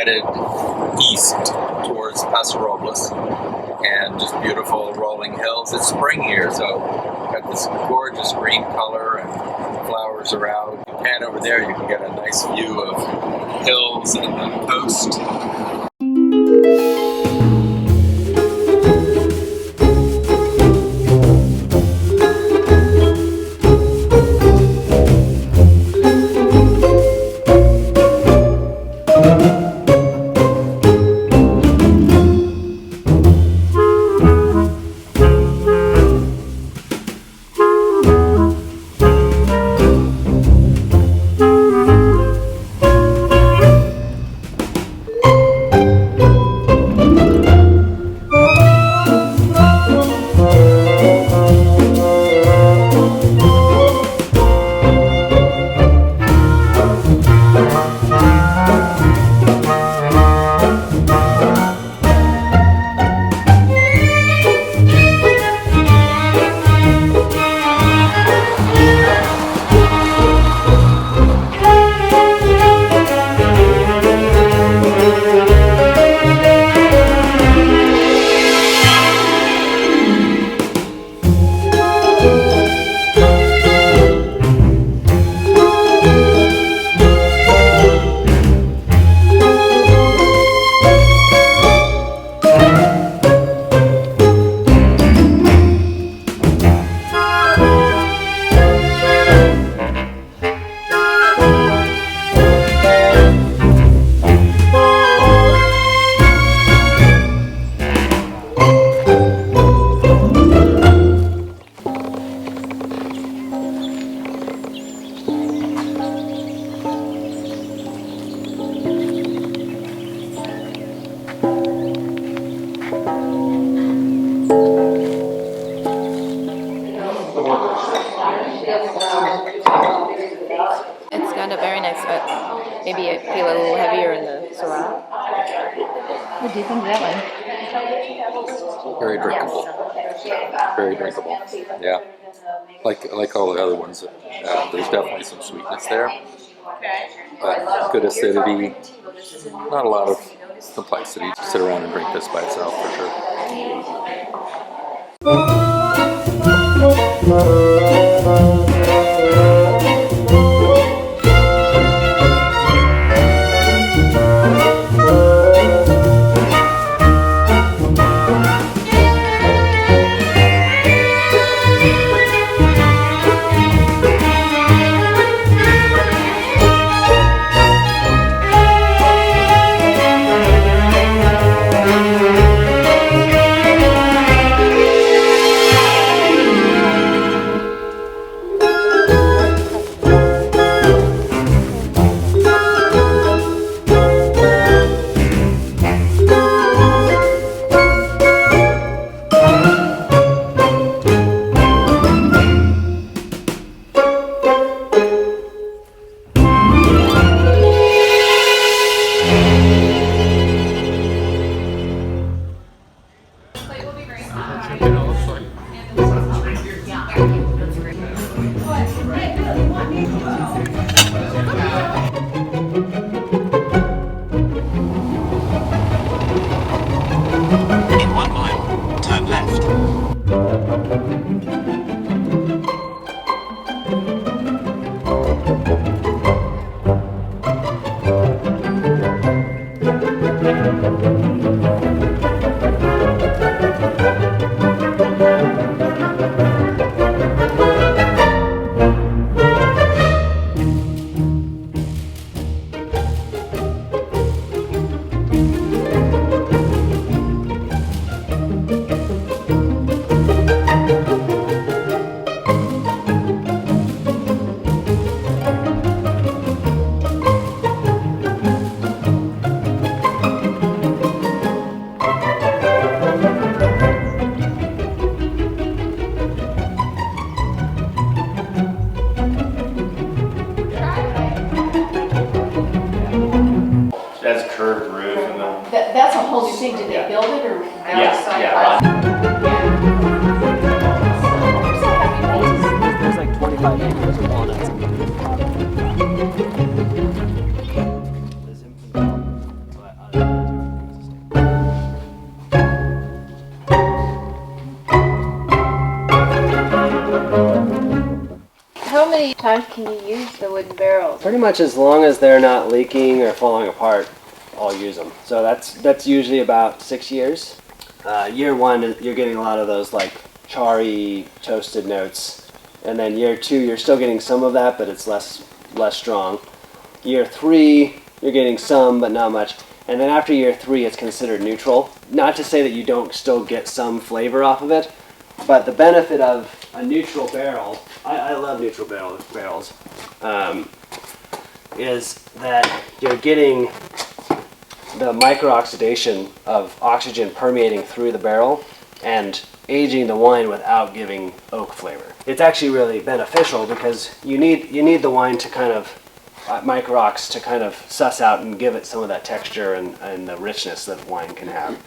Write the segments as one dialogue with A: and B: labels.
A: headed east towards Paso Robles, and just beautiful rolling hills. It's spring here, so got this gorgeous green color and flowers around. You pan over there, you can get a nice view of hills and the coast.
B: It's kind of very nice, but maybe it feel a little heavier in the Syrah. What do you think of that one?
A: Very drinkable. Very drinkable. Yeah. Like all the other ones, there's definitely some sweetness there. But good acidity. Not a lot of complexity. Just sit around and drink this by itself for sure.
B: many times can you use the wooden barrels?
C: Pretty much as long as they're not leaking or falling apart, I'll use them. So that's usually about 6 years. Year 1, you're getting a lot of those like charry, toasted notes. And then year 2, you're still getting some of that, but it's less strong. Year 3, you're getting some, but not much. And then after year 3, it's considered neutral. Not to say that you don't still get some flavor off of it, but the benefit of a neutral barrel, I love neutral barrels, is that you're getting the micro-oxidation of oxygen permeating through the barrel and aging the wine without giving oak flavor. It's actually really beneficial because you need the wine to kind of micro-ox to kind of suss out and give it some of that texture and the richness that wine can have.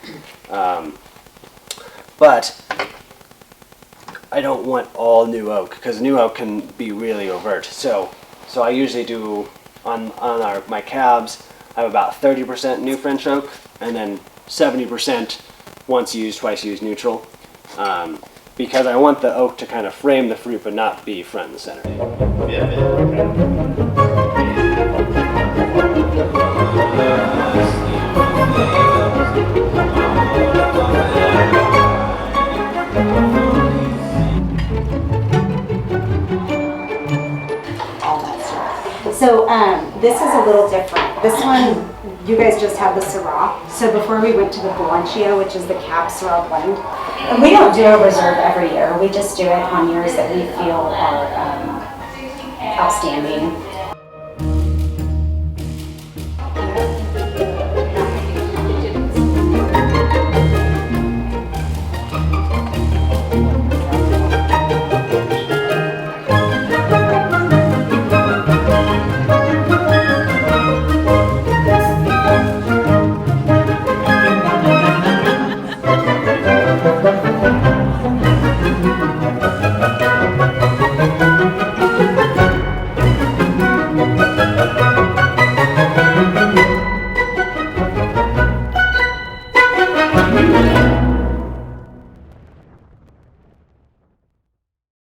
C: But I don't want all new oak because new oak can be really overt. So I usually do on my cabs, I have about 30% new French oak and then 70% once used, twice used neutral. Because I want the oak to kind of frame the fruit but not be front and center.
D: So this is a little different. This one, you guys just have the Syrah. So before we went to the Blanchio, which is the Cab Syrah blend, and we don't do a reserve every year. We just do it on years that we feel are outstanding.